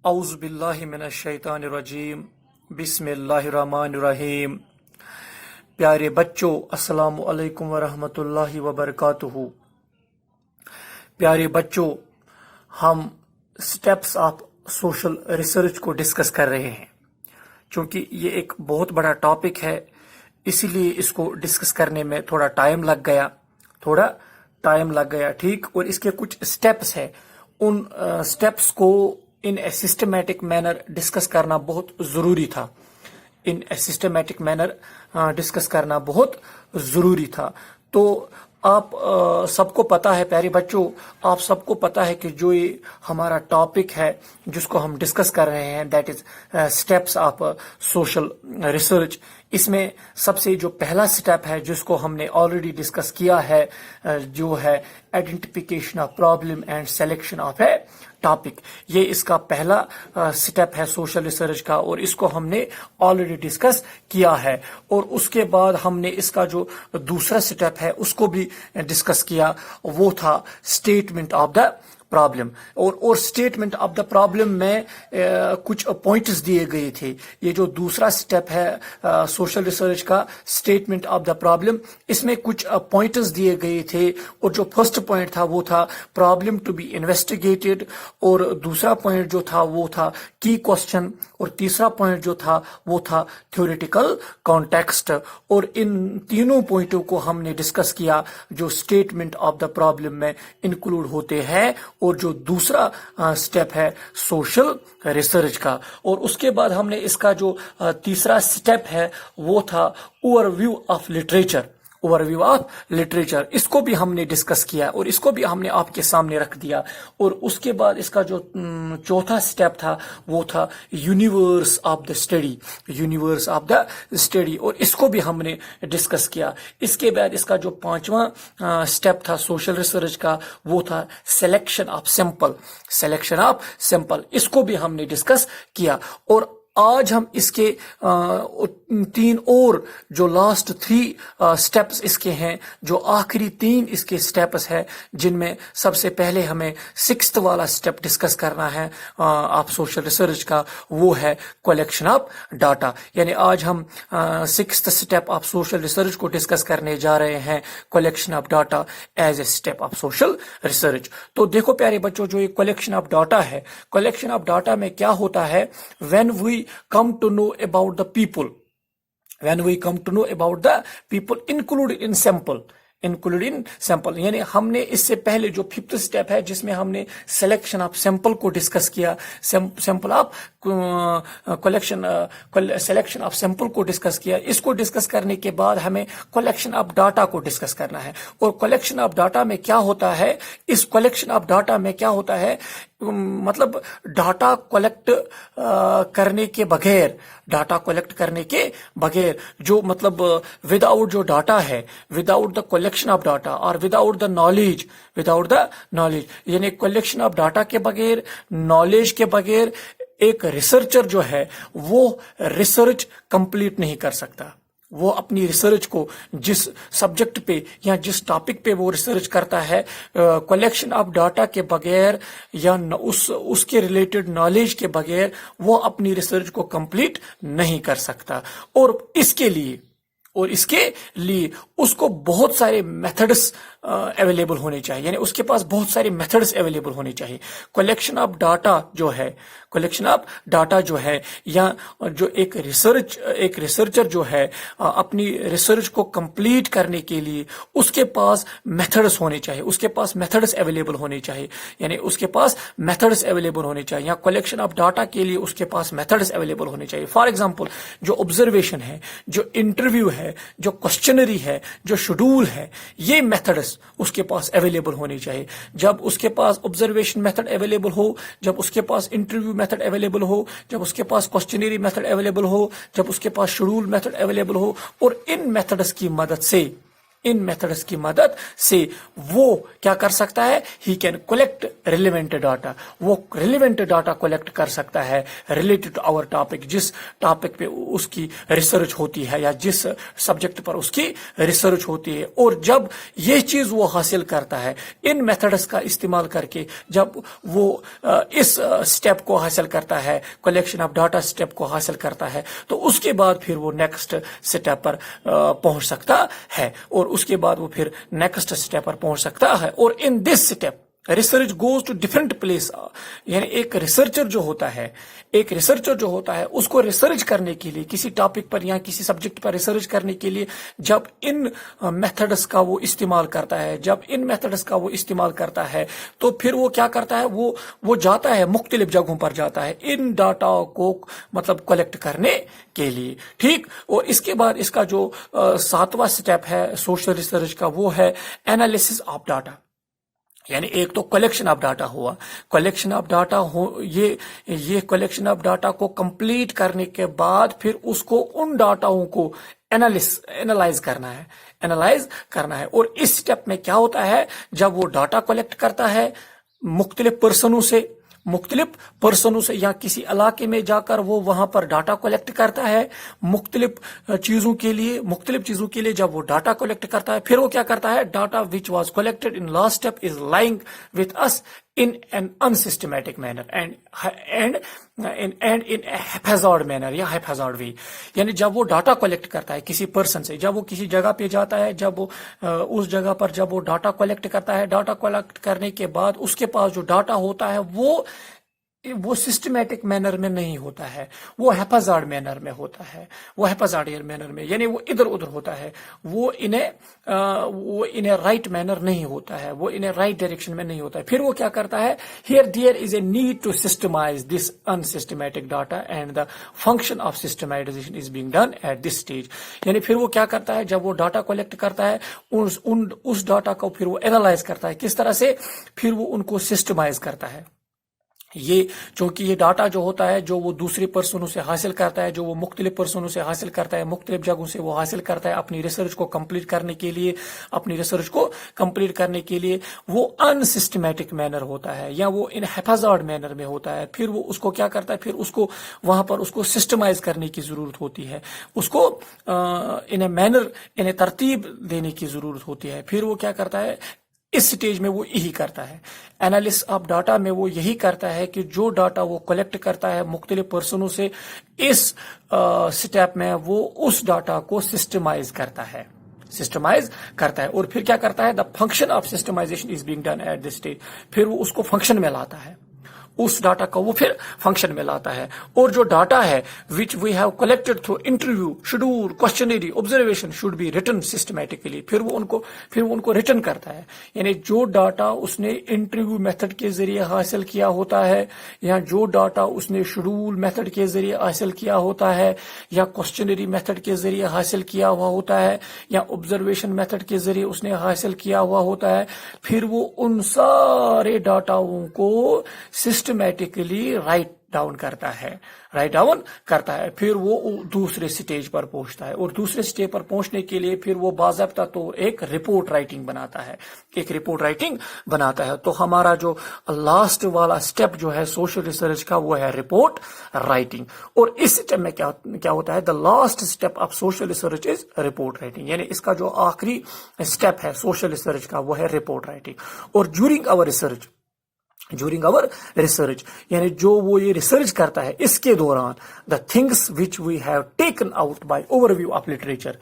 اعوذ باللہ من الشیطان الرجیم بسم اللہ الرحمن الرحیم۔ پیارے بچوں، السلام علیکم ورحمۃ اللہ وبرکاتہ۔ پیارے بچوں، ہم سٹیپس آف سوشل ریسرچ کو ڈسکس کر رہے ہیں۔ چونکہ یہ ایک بہت بڑا ٹاپک ہے، اسی لیے اس کو ڈسکس کرنے میں تھوڑا ٹائم لگ گیا ٹھیک۔ اور اس کے کچھ سٹیپس ہیں، ان سٹیپس کو ان اے سسٹمیٹک مینر ڈسکس کرنا بہت ضروری تھا۔ تو آپ سب کو پتا ہے، پیارے بچوں، آپ سب کو پتا ہے کہ جو یہ ہمارا ٹاپک ہے جس کو ہم ڈسکس کر رہے ہیں، that is steps of social research. اس میں سب سے جو پہلا سٹیپ ہے جس کو ہم نے آلریڈی ڈسکس کیا ہے، جو ہے identification of problem and selection of a topic. یہ اس کا پہلا سٹیپ ہے سوشل ریسرچ کا، اور اس کو ہم نے آلریڈی ڈسکس کیا ہے۔ اور اس کے بعد ہم نے اس کا جو دوسرا سٹیپ ہے اس کو بھی ڈسکس کیا، وہ تھا اسٹیٹمنٹ آف دا پرابلم۔ اور اسٹیٹمنٹ آف دا پرابلم میں کچھ پوائنٹس دیے گئے تھے۔ یہ جو دوسرا سٹیپ ہے سوشل ریسرچ کا، اسٹیٹمنٹ آف دا پرابلم، اس میں کچھ پوائنٹس دیے گئے تھے۔ اور جو فرسٹ پوائنٹ تھا وہ تھا پرابلم ٹو بی انویسٹیگیٹڈ، اور دوسرا پوائنٹ جو تھا وہ تھا کی کوشچن، اور تیسرا پوائنٹ جو تھا وہ تھا تھیوریٹیکل کانٹیکسٹ۔ اور ان تینوں پوائنٹوں کو ہم نے ڈسکس کیا جو اسٹیٹمنٹ آف دا پرابلم میں انکلوڈ ہوتے ہیں، اور جو دوسرا سٹیپ ہے سوشل ریسرچ کا۔ اور اس کے بعد ہم نے اس کا جو تیسرا سٹیپ ہے وہ تھا اوور ویو آف لٹریچر۔ اس کو بھی ہم نے ڈسکس کیا، اور اس کو بھی ہم نے آپ کے سامنے رکھ دیا۔ اور اس کے بعد اس کا جو چوتھا سٹیپ تھا وہ تھا یونیورس آف دا اسٹڈی، اور اس کو بھی ہم نے ڈسکس کیا۔ اس کے بعد اس کا جو پانچواں سٹیپ تھا سوشل ریسرچ کا وہ تھا سلیکشن آف سیمپل۔ اس کو بھی ہم نے ڈسکس کیا۔ اور آج ہم اس کے تین اور جو لاسٹ 3 سٹیپس اس کے ہیں، جو آخری 3 اس کے سٹیپس ہیں، جن میں سب سے پہلے ہمیں 6th والا سٹیپ ڈسکس کرنا ہے آپ سوشل ریسرچ کا، وہ ہے کلیکشن آف ڈاٹا۔ یعنی آج ہم 6th step of social research کو ڈسکس کرنے جا رہے ہیں، collection of data as a step of social research. تو دیکھو پیارے بچوں، جو یہ کلیکشن آف ڈاٹا ہے، کلیکشن آف ڈاٹا میں کیا ہوتا ہے، when we come to know about the people included in sample، یعنی ہم نے اس سے پہلے جو 5th سٹیپ ہے جس میں ہم نے سلیکشن آف سیمپل کو ڈسکس کیا، sample of selection of sample کو ڈسکس کیا۔ اس کو ڈسکس کرنے کے بعد ہمیں کلیکشن آف ڈاٹا کو ڈسکس کرنا ہے۔ اور کلیکشن آف ڈاٹا میں کیا ہوتا ہے، اس کلیکشن آف ڈاٹا میں کیا ہوتا ہے، مطلب ڈاٹا کلیکٹ کرنے کے بغیر جو مطلب وداؤٹ جو ڈاٹا ہے، without the collection of data اور وداؤٹ دا نالج، یعنی کلیکشن آف ڈاٹا کے بغیر، نالج کے بغیر ایک ریسرچر جو ہے وہ ریسرچ کمپلیٹ نہیں کر سکتا۔ وہ اپنی ریسرچ کو جس سبجیکٹ پہ یا جس ٹاپک پہ وہ ریسرچ کرتا ہے، کلیکشن آف ڈاٹا کے بغیر یا اس کے ریلیٹڈ نالج کے بغیر وہ اپنی ریسرچ کو کمپلیٹ نہیں کر سکتا۔ اور اس کے لیے اس کو بہت سارے میتھڈس اویلیبل ہونے چاہیے، یعنی اس کے پاس بہت سارے میتھڈس اویلیبل ہونے چاہیے۔ کلیکشن آف ڈاٹا جو ہے یا جو ایک ریسرچر جو ہے اپنی ریسرچ کو کمپلیٹ کرنے کے لیے اس کے پاس میتھڈس ہونے چاہیے، اس کے پاس میتھڈس اویلیبل ہونے چاہیے، یعنی اس کے پاس میتھڈس اویلیبل ہونے چاہیے، یا کلیکشن آف ڈاٹا کے لیے اس کے پاس میتھڈس اویلیبل ہونے چاہیے۔ فار ایگزامپل، جو آبزرویشن ہے، جو انٹرویو ہے، جو کوسچنری ہے، جو شیڈول ہے، یہ میتھڈس اس کے پاس اویلیبل ہونے چاہیے۔ جب اس کے پاس آبزرویشن میتھڈ اویلیبل ہو، جب اس کے پاس انٹرویو میتھڈ اویلیبل ہو، جب اس کے پاس کوسچنری میتھڈ اویلیبل ہو، جب اس کے پاس شیڈول میتھڈ اویلیبل ہو، اور ان میتھڈس کی مدد سے इन मेथड्स की मदद से वो क्या कर सकता है, he can collect relevant data, वो रिलेवेंट डाटा कलेक्ट कर सकता है रिलेटेड टू आवर टॉपिक, जिस टॉपिक पे उसकी रिसर्च होती है या जिस सब्जेक्ट पर उसकी रिसर्च होती है। और जब ये चीज वो हासिल करता है इन मेथड्स का इस्तेमाल करके, जब वो इस स्टेप को हासिल करता है, कलेक्शन ऑफ डाटा स्टेप को हासिल करता है, तो उसके बाद फिर वो नेक्स्ट स्टेप पर पहुंच सकता है, और उसके बाद वो फिर नेक्स्ट स्टेप पर पहुंच सकता है। और in this step research goes to different place, यानी एक रिसर्चर जो होता है उसको रिसर्च करने के लिए, किसी टॉपिक पर या किसी सब्जेक्ट पर रिसर्च करने के लिए जब इन मेथड्स का वो इस्तेमाल करता है, तो फिर वो क्या करता है, वो जाता है मुख्तलिफ जगहों पर जाता है इन डाटा को मतलब कलेक्ट करने के लिए। ठीक, और इसके बाद इसका जो 7वां स्टेप है सोशल रिसर्च का, वो है एनालिसिस ऑफ डाटा। यानी एक तो कलेक्शन ऑफ डाटा हुआ, ये कलेक्शन ऑफ डाटा को कंप्लीट करने के बाद फिर उसको उन डाटाओं को एनालाइज करना है। और इस स्टेप में क्या होता है, जब वो डाटा कलेक्ट करता है मुख्तलिफ पर्सनों से या किसी इलाके में जाकर वो वहां पर डाटा कलेक्ट करता है मुख्तलिफ चीजों के लिए जब वो डाटा कलेक्ट करता है, फिर वो क्या करता है, data which was collected in last step is lying with us in an unsystematic manner and in a haphazard manner या haphazard way। यानी जब वो डाटा कलेक्ट करता है किसी पर्सन से, जब वो किसी जगह पे जाता है, जब वो उस जगह पर जब वो डाटा कलेक्ट करता है, डाटा कलेक्ट करने के बाद उसके पास जो डाटा होता है वो सिस्टमैटिक मैनर में नहीं होता है, वो हैप्पीजार्ड मैनर में होता है, यानी वो इधर उधर होता है, वो इन ए राइट मैनर नहीं होता है, वो इन ए राइट डायरेक्शन में नहीं होता है। फिर वो क्या करता है, here there is a need to systemise this unsystematic data and the function of systemisation is being done at this stage. यानी फिर वो क्या करता है, जब वो डाटा कलेक्ट करता है उस डाटा को फिर वो एनालाइज करता है, किस तरह से, फिर वो उनको सिस्टमाइज करता है। ये क्योंकि ये डाटा जो होता है, जो वो दूसरे पर्सनों से हासिल करता है, जो वो मुख्तलिफ पर्सनों से हासिल करता है, मुख्तलिफ जगहों से वो हासिल करता है अपनी रिसर्च को कंप्लीट करने के लिए, वो अनसिस्टमैटिक मैनर होता है या वो इन हैप्पीजार्ड मैनर में होता है। फिर वो उसको क्या करता है, फिर उसको वहां पर उसको सिस्टमाइज करने की जरूरत होती है, उसको इन ए तरतीब देने की जरूरत होती है। फिर वो क्या करता है, इस स्टेज में वो यही करता है, एनालिसिस ऑफ डाटा में वो यही करता है कि जो डाटा वो कलेक्ट करता है मुख्तलिफ पर्सनों से, इस स्टेप में वो उस डाटा को सिस्टमाइज करता है। और फिर क्या करता है, the function of systemisation is being done at this stage. फिर वो उसको फंक्शन में लाता है, उस डाटा को वो फिर फंक्शन में लाता है। और जो डाटा है which we have collected through interview, schedule, questionnaire, observation should be written systematically. फिर वो उनको रिटर्न करता है। यानी जो डाटा उसने इंटरव्यू मेथड के जरिए हासिल किया होता है, या जो डाटा उसने शेड्यूल मेथड के जरिए हासिल किया होता है, या क्वेश्चनरी मेथड के जरिए हासिल किया हुआ होता है, या ऑब्जर्वेशन मेथड के जरिए उसने हासिल किया हुआ होता है, फिर वो उन सारे डाटाओं को सिस्टमैटिकली राइट डाउन करता है। फिर वो दूसरे स्टेज पर पहुंचता है, और दूसरे स्टेज पर पहुंचने के लिए फिर वो बाज़ाब्ता तो एक रिपोर्ट राइटिंग बनाता है। तो हमारा जो लास्ट वाला स्टेप जो है सोशल रिसर्च का, वो है रिपोर्ट राइटिंग। और इस स्टेप में क्या होता है, the last step of social research is report writing. यानी इसका जो आखिरी स्टेप है सोशल रिसर्च का, वो है रिपोर्ट राइटिंग। और ड्यूरिंग आवर रिसर्च यानी जो वो ये रिसर्च करता है, इसके दौरान the things which we have taken out by overview of literature,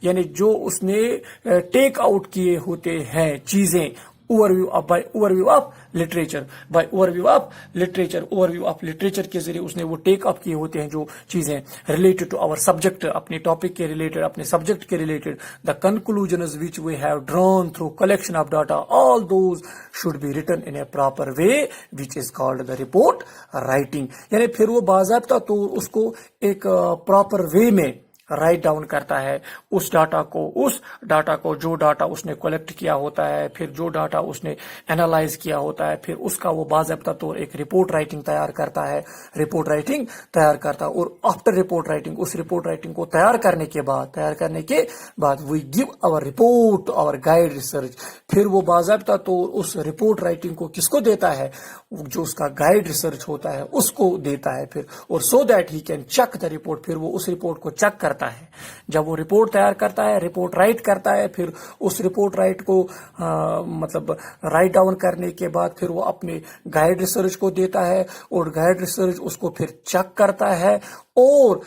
यानी जो उसने टेक आउट किए होते हैं चीजें, ओवरव्यू ऑफ लिटरेचर के जरिए उसने वो टेक अप किए होते हैं जो चीजें रिलेटेड टू आवर सब्जेक्ट, अपने टॉपिक के रिलेटेड, अपने सब्जेक्ट के related. The conclusions which we have drawn through collection of data, all those should be written in a proper way which is called the report writing. यानी फिर वो बाज़ाब्ता तो उसको एक प्रॉपर वे में राइट डाउन करता है उस डाटा को जो डाटा उसने कलेक्ट किया होता है, फिर जो डाटा उसने एनालाइज किया होता है, फिर उसका वो बाज़ाब्ता तौर एक रिपोर्ट राइटिंग तैयार करता है, और आफ्टर रिपोर्ट राइटिंग, उस रिपोर्ट राइटिंग को तैयार करने के बाद we give our report our guide research. फिर वो बाज़ाब्ता तौर उस रिपोर्ट राइटिंग को किसको देता है, जो उसका गाइड रिसर्च होता है उसको देता है फिर, और so that he can check the report. फिर वो उस रिपोर्ट को चेक करता है। जब वो रिपोर्ट तैयार करता है, रिपोर्ट राइट करता है, फिर उस रिपोर्ट राइट को मतलब राइट डाउन करने के बाद फिर वो अपने गाइड रिसर्च को देता है, और गाइड रिसर्च उसको फिर चेक करता है, और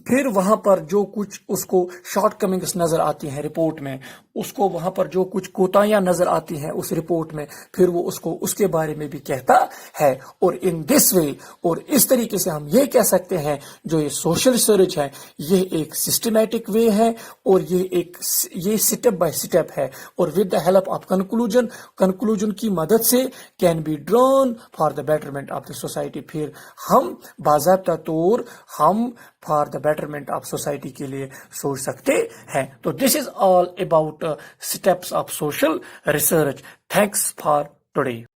फिर वहां पर जो कुछ उसको शॉर्ट कमिंग्स नजर आती हैं रिपोर्ट में, उसको वहां पर जो कुछ कोताहियां नजर आती हैं उस रिपोर्ट में, फिर वो उसको उसके बारे में भी कहता है। और इन दिस वे, और इस तरीके से हम ये कह सकते हैं जो ये सोशल रिसर्च है ये एक सिस्टमैटिक वे है, और ये स्टेप बाय स्टेप है, और with the help of conclusion की मदद से can be drawn for the betterment of the society. फिर हम बाज़ाब्ता तौर हम for the betterment of society के लिए सोच सकते हैं। तो this is all about steps of social research. Thanks for today.